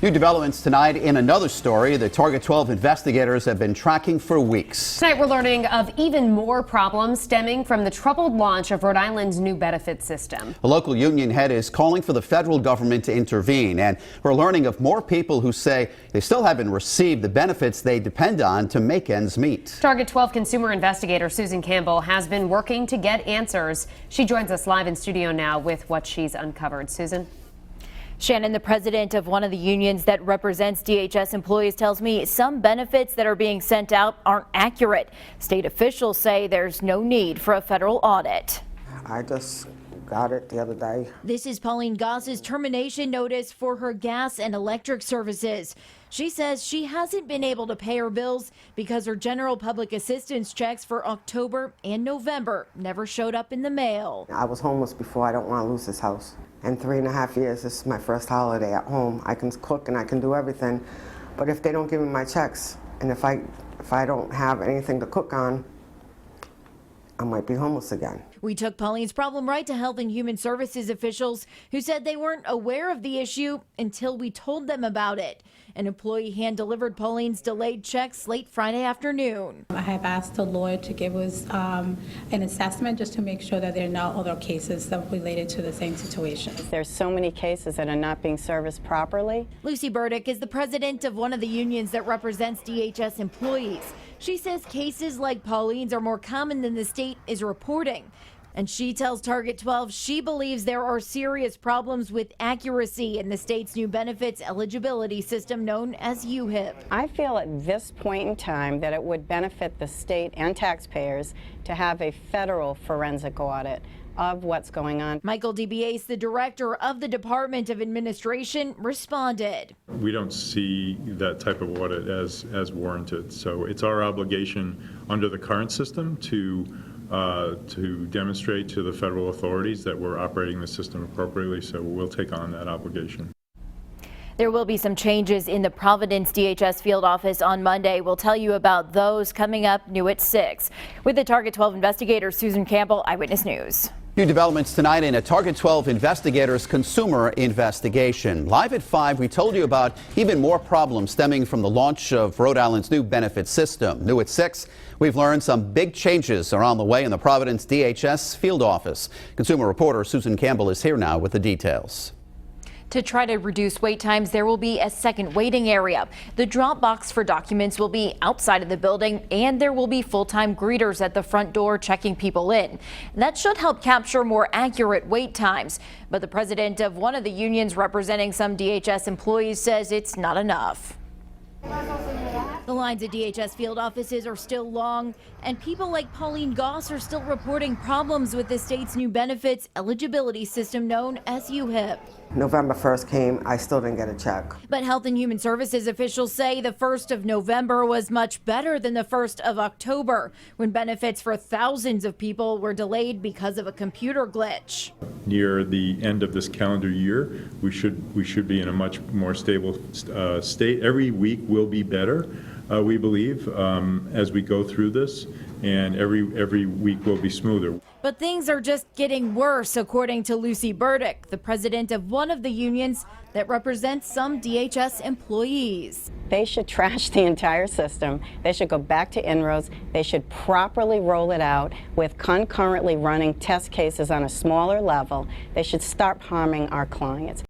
New developments tonight in another story the Target 12 investigators have been tracking for weeks. Tonight we're learning of even more problems stemming from the troubled launch of Rhode Island's new benefit system. A local union head is calling for the federal government to intervene, and we're learning of more people who say they still haven't received the benefits they depend on to make ends meet. Target 12 consumer investigator Susan Campbell has been working to get answers. She joins us live in studio now with what she's uncovered. Susan? Shannon, the president of one of the unions that represents DHS employees, tells me some benefits that are being sent out aren't accurate. State officials say there's no need for a federal audit. I just got it the other day. This is Pauline Goss's termination notice for her gas and electric services. She says she hasn't been able to pay her bills because her general public assistance checks for October and November never showed up in the mail. I was homeless before. I don't want to lose this house. In 3.5 years, this is my first holiday at home. I can cook and I can do everything, but if they don't give me my checks, and if I don't have anything to cook on, I might be homeless again. We took Pauline's problem right to Health and Human Services officials who said they weren't aware of the issue until we told them about it. An employee hand-delivered Pauline's delayed checks late Friday afternoon. I have asked the lawyer to give us an assessment just to make sure that there are no other cases that related to the same situation. There's so many cases that are not being serviced properly. Lucy Burdick is the president of one of the unions that represents DHS employees. She says cases like Pauline's are more common than the state is reporting. And she tells Target 12 she believes there are serious problems with accuracy in the state's new benefits eligibility system known as UHIP. I feel at this point in time that it would benefit the state and taxpayers to have a federal forensic audit of what's going on. Michael DeBiase, the director of the Department of Administration, responded. We don't see that type of audit as warranted. So it's our obligation under the current system to demonstrate to the federal authorities that we're operating the system appropriately, so we'll take on that obligation. There will be some changes in the Providence DHS field office on Monday. We'll tell you about those coming up new at 6. With the Target 12 investigator Susan Campbell, Eyewitness News. New developments tonight in a Target 12 investigators consumer investigation. Live at 5, we told you about even more problems stemming from the launch of Rhode Island's new benefit system. New at 6, we've learned some big changes are on the way in the Providence DHS field office. Consumer reporter Susan Campbell is here now with the details. To try to reduce wait times, there will be a second waiting area. The drop box for documents will be outside of the building, and there will be full-time greeters at the front door checking people in. That should help capture more accurate wait times. But the president of one of the unions representing some DHS employees says it's not enough. The lines at DHS field offices are still long, and people like Pauline Goss are still reporting problems with the state's new benefits eligibility system known as UHIP. November 1st came, I still didn't get a check. But Health and Human Services officials say the 1st of November was much better than the 1st of October, when benefits for thousands of people were delayed because of a computer glitch. Near the end of this calendar year, we should be in a much more stable state. Every week will be better, we believe, as we go through this, and every week will be smoother. But things are just getting worse, according to Lucy Burdick, the president of one of the unions that represents some DHS employees. They should trash the entire system. They should go back to inroads. They should properly roll it out with concurrently running test cases on a smaller level. They should start harming our clients.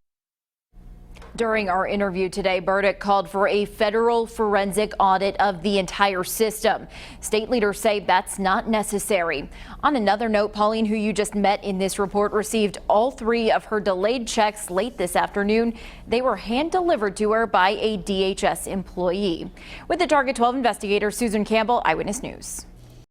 During our interview today, Burdick called for a federal forensic audit of the entire system. State leaders say that's not necessary. On another note, Pauline, who you just met in this report, received all 3 of her delayed checks late this afternoon. They were hand-delivered to her by a DHS employee. With the Target 12 investigator Susan Campbell, Eyewitness News.